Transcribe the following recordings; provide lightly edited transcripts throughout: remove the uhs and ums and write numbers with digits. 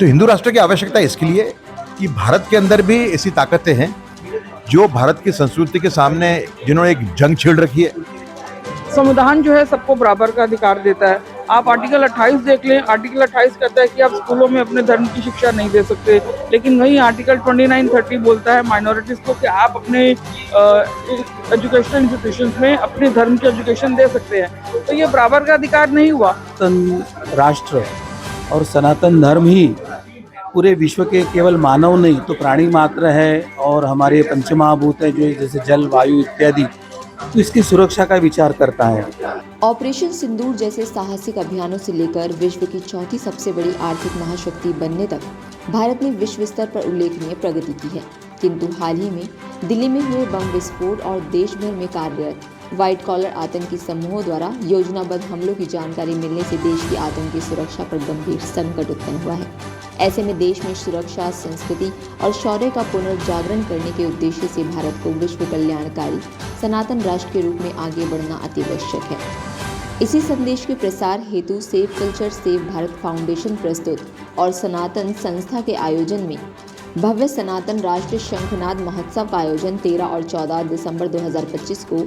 तो हिंदू राष्ट्र की आवश्यकता इसके लिए कि भारत के अंदर भी ऐसी ताकतें हैं जो भारत की संस्कृति के सामने जिन्होंने एक जंग छेड़ रखी है। संविधान जो है सबको बराबर का अधिकार देता है। आप आर्टिकल 28 देख लें, आर्टिकल 28 कहता है कि आप स्कूलों में अपने धर्म की शिक्षा नहीं दे सकते, लेकिन वहीं आर्टिकल 29-30 बोलता है माइनॉरिटीज़ को कि आप अपने एजुकेशनल इंस्टीट्यूशंस में अपने धर्म की एजुकेशन दे सकते हैं। तो ये बराबर का अधिकार नहीं हुआ। सनातन राष्ट्र और सनातन धर्म ही पूरे विश्व के केवल मानव नहीं तो प्राणी मात्र है और हमारे पंचमहाभूत है जो जैसे जल वायु इत्यादि, तो इसकी सुरक्षा का विचार करता है। ऑपरेशन सिंदूर जैसे साहसिक अभियानों से लेकर विश्व की चौथी सबसे बड़ी आर्थिक महाशक्ति बनने तक भारत ने विश्व स्तर पर उल्लेखनीय प्रगति की है। किंतु हाल ही में दिल्ली में हुए बम विस्फोट और देश भर में कार्यरत व्हाइट कॉलर आतंकी समूहों द्वारा योजनाबद्ध हमलों की जानकारी मिलने से देश की आतंकी सुरक्षा पर गंभीर संकट उत्पन्न हुआ है। ऐसे में देश में सुरक्षा, संस्कृति और शौर्य का पुनर्जागरण करने के उद्देश्य से भारत को विश्व कल्याणकारी सनातन राष्ट्र के रूप में आगे बढ़ना अतिआवश्यक है। इसी संदेश के प्रसार हेतु save culture save Bharat foundation प्रस्तुत और सनातन संस्था के आयोजन में भव्य सनातन राष्ट्र शंखनाद महोत्सव का आयोजन 13 और 14 दिसंबर 2025 को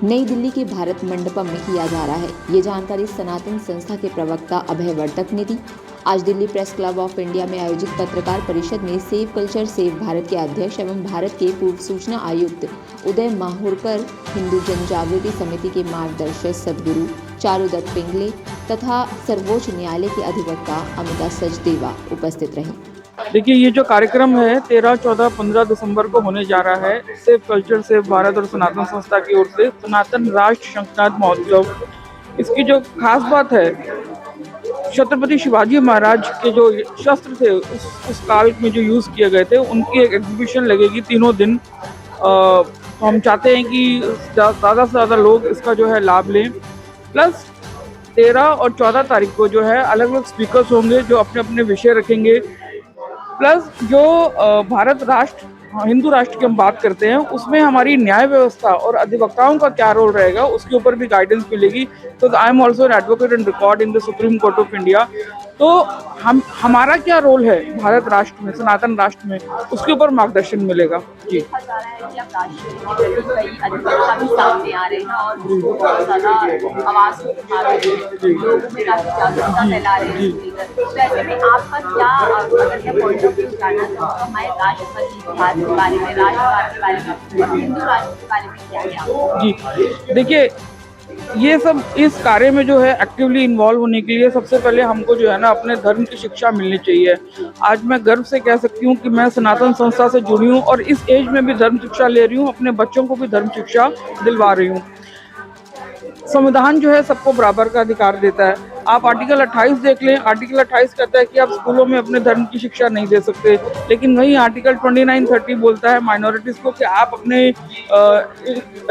नई दिल्ली के भारत मंडपम में किया जा रहा है। ये जानकारी सनातन संस्था के प्रवक्ता अभय वर्तक ने दी। आज Delhi press club of India में आयोजित पत्रकार परिषद में सेव कल्चर सेव भारत के अध्यक्ष एवं भारत के पूर्व सूचना आयुक्त उदय माहुरकर, हिंदू जन जागृति समिति के मार्गदर्शक सदगुरु चारुदत्त पिंगले तथा सर्वोच्च न्यायालय के अधिवक्ता अमिता सचदेवा उपस्थित रहीं। देखिए, ये जो कार्यक्रम है 13, 14, 15 दिसंबर को होने जा रहा है सेव कल्चर सेव भारत और सनातन संस्था की ओर से सनातन राष्ट्र शंखनाद महोत्सव। इसकी जो खास बात है, छत्रपति शिवाजी महाराज के जो शस्त्र थे उस काल में जो यूज़ किए गए थे उनकी एक एग्जीबिशन लगेगी तीनों दिन। तो हम चाहते हैं कि ज़्यादा से ज़्यादा लोग इसका जो है लाभ लें। प्लस 13 और 14 तारीख को जो है अलग अलग स्पीकर्स होंगे जो अपने अपने विषय रखेंगे। प्लस जो भारत राष्ट्र हिंदू राष्ट्र की हम बात करते हैं उसमें हमारी न्याय व्यवस्था और अधिवक्ताओं का क्या रोल रहेगा उसके ऊपर भी गाइडेंस मिलेगी। तो I am also an advocate and record in the supreme court of India. तो हमारा क्या रोल है भारत राष्ट्र में, सनातन राष्ट्र में, उसके ऊपर मार्गदर्शन मिलेगा। जी, जी देखिए, ये सब इस कार्य में जो है एक्टिवली इन्वॉल्व होने के लिए सबसे पहले हमको जो है ना अपने धर्म की शिक्षा मिलनी चाहिए। आज मैं गर्व से कह सकती हूँ कि मैं सनातन संस्था से जुड़ी हूँ और इस एज में भी धर्म शिक्षा ले रही हूँ, अपने बच्चों को भी धर्म शिक्षा दिलवा रही हूँ। संविधान जो है सबको बराबर का अधिकार देता है। आप आर्टिकल 28 देख लें, आर्टिकल 28 कहता है कि आप स्कूलों में अपने धर्म की शिक्षा नहीं दे सकते, लेकिन वहीं आर्टिकल 29-30 बोलता है माइनॉरिटीज़ को कि आप अपने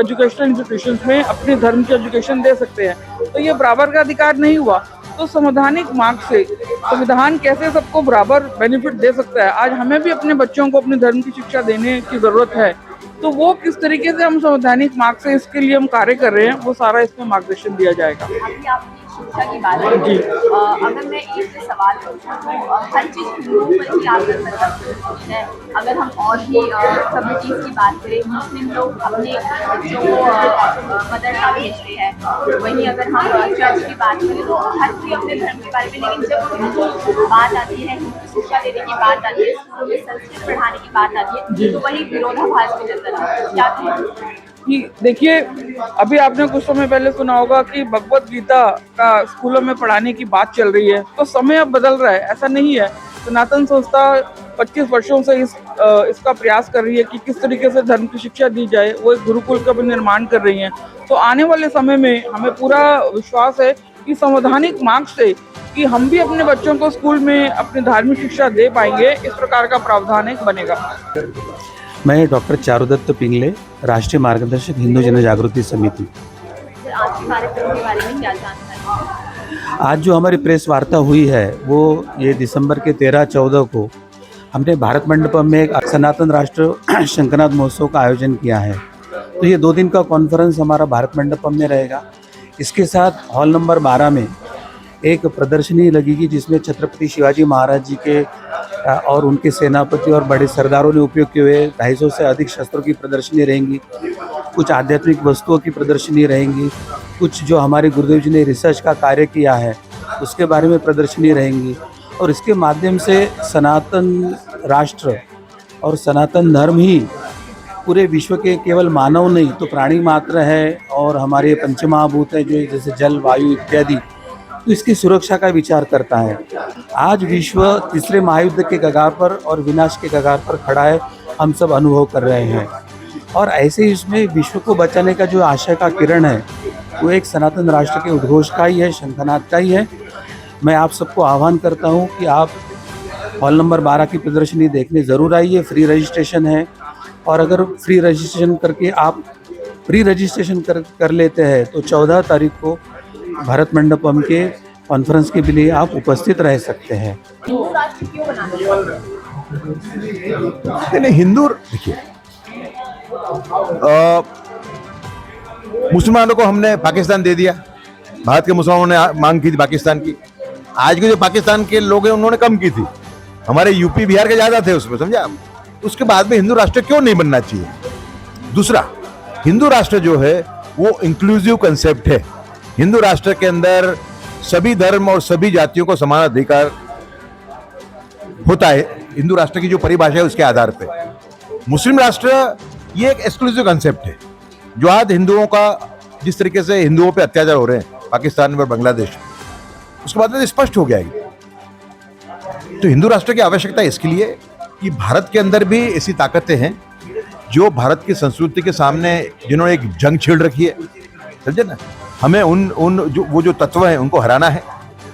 एजुकेशनल इंस्टीट्यूशंस में अपने धर्म की एजुकेशन दे सकते हैं। तो ये बराबर का अधिकार नहीं हुआ। तो संवैधानिक मार्ग से संविधान कैसे सबको बराबर बेनिफिट दे सकता है। आज हमें भी अपने बच्चों को अपने धर्म की शिक्षा देने की ज़रूरत है, तो वो किस तरीके से हम संवैधानिक मार्ग से इसके लिए हम कार्य कर रहे हैं वो सारा इसमें मार्गदर्शन दिया जाएगा। अभी आपने शिक्षा की बात की, अगर मैं एक सवाल पूछूं तो हर चीज़ हिंदुओं पर ही आकर मतलब है। अगर हम और भी कम्युनिटीज़ की बात करें, मुस्लिम लोग अपने बच्चों को मदरसा भेजते हैं, वहीं अगर हम चर्च की बात करें तो हर कोई अपने धर्म के बारे में, लेकिन जब हिंदू बात आती है, हिंदू शिक्षा देने की बात आती है, स्कूलों में संस्कृत पढ़ाने की बात आती है, तो वही विरोधाभास में नजर आता है। क्या कहें? कि देखिए, अभी आपने कुछ समय पहले सुना होगा कि भगवत गीता का स्कूलों में पढ़ाने की बात चल रही है। तो समय अब बदल रहा है, ऐसा नहीं है। सनातन संस्था 25 वर्षों से इसका प्रयास कर रही है कि किस तरीके से धर्म की शिक्षा दी जाए। वो एक गुरुकुल का भी निर्माण कर रही हैं। तो आने वाले समय में हमें पूरा विश्वास है कि संवैधानिक मार्ग से कि हम भी अपने बच्चों को स्कूल में अपनी धार्मिक शिक्षा दे पाएंगे, इस प्रकार का प्रावधान एक बनेगा। मैं डॉक्टर चारुदत्त पिंगले, राष्ट्रीय मार्गदर्शक हिंदू जन जागृति समिति। आज के कार्यक्रम के बारे में क्या जानकारी? आज जो हमारी प्रेस वार्ता हुई है वो ये दिसंबर के 13-14 को हमने भारत मंडपम में एक सनातन राष्ट्र शंखनाद महोत्सव का आयोजन किया है। तो ये 2 दिन का कॉन्फ्रेंस हमारा भारत मंडपम में रहेगा। इसके साथ हॉल नंबर 12 में एक प्रदर्शनी लगेगी जिसमें छत्रपति शिवाजी महाराज जी के और उनके सेनापति और बड़े सरदारों ने उपयोग किए हुए 250 से अधिक शस्त्रों की प्रदर्शनी रहेंगी। कुछ आध्यात्मिक वस्तुओं की प्रदर्शनी रहेंगी। कुछ जो हमारे गुरुदेव जी ने रिसर्च का कार्य किया है उसके बारे में प्रदर्शनी रहेंगी। और इसके माध्यम से सनातन राष्ट्र और सनातन धर्म ही पूरे विश्व के केवल मानव नहीं तो प्राणी मात्र है और हमारे पंचमहाभूत हैं जो जैसे जल, वायु इत्यादि, तो इसकी सुरक्षा का विचार करता है। आज विश्व तीसरे महायुद्ध के कगार पर और विनाश के कगार पर खड़ा है, हम सब अनुभव कर रहे हैं। और ऐसे ही इसमें विश्व को बचाने का जो आशय का किरण है वो एक सनातन राष्ट्र के उद्घोष का ही है, शंखनाद का ही है। मैं आप सबको आह्वान करता हूँ कि आप हॉल नंबर 12 की प्रदर्शनी देखने ज़रूर आइए। फ्री रजिस्ट्रेशन है और अगर फ्री रजिस्ट्रेशन करके आप प्री रजिस्ट्रेशन कर लेते हैं तो 14 तारीख को भारत मंडपम के कॉन्फ्रेंस के लिए आप उपस्थित रह सकते हैं। हिंदू राष्ट्र क्यों बनाना चाहिए? नहीं, हिंदू देखिए, मुसलमानों को हमने पाकिस्तान दे दिया, भारत के मुसलमानों ने मांग की थी पाकिस्तान की। आज के जो पाकिस्तान के लोग हैं उन्होंने कम की थी, हमारे यूपी बिहार के ज्यादा थे उसमें, समझा। उसके बाद में हिंदू राष्ट्र क्यों नहीं बनना चाहिए? दूसरा, हिंदू राष्ट्र जो है वो इंक्लूसिव कंसेप्ट है। हिंदू राष्ट्र के अंदर सभी धर्म और सभी जातियों को समान अधिकार होता है। हिंदू राष्ट्र की जो परिभाषा है उसके आधार पे मुस्लिम राष्ट्र ये एक एक्सक्लूसिव कंसेप्ट है। जो आज हिंदुओं का जिस तरीके से हिंदुओं पे अत्याचार हो रहे हैं पाकिस्तान में और बांग्लादेश में, उसके बाद में स्पष्ट हो गया है। तो हिंदू राष्ट्र की आवश्यकता इसके लिए कि भारत के अंदर भी ऐसी ताकतें हैं जो भारत की संस्कृति के सामने जिन्होंने एक जंग छेड़ रखी है, समझे ना। हमें उन जो तत्व हैं उनको हराना है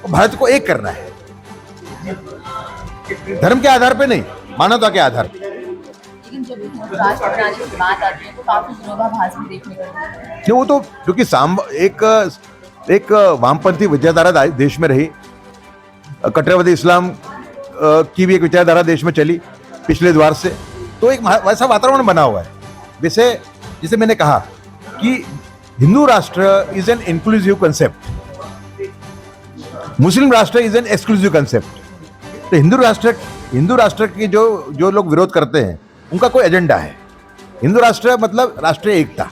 और भारत को एक करना है, धर्म के आधार पे नहीं, मानवता के आधार पे। लेकिन जब हिंदू राष्ट्र बनाने की बात आती है तो काफी विरोधाभास भी देखने को मिलता है। वो तो क्योंकि एक वामपंथी विचारधारा देश में रही, कट्टरवादी इस्लाम की भी एक विचारधारा देश में चली पिछले द्वार से, तो एक वैसा वातावरण बना हुआ है। वैसे जैसे मैंने कहा कि हिंदू राष्ट्र इज एन इंक्लूसिव कंसेप्ट, मुस्लिम राष्ट्र इज एन एक्सक्लूसिव कंसेप्ट। तो हिंदू राष्ट्र की जो लोग विरोध करते हैं उनका कोई एजेंडा है। हिंदू राष्ट्र मतलब राष्ट्रीय एकता,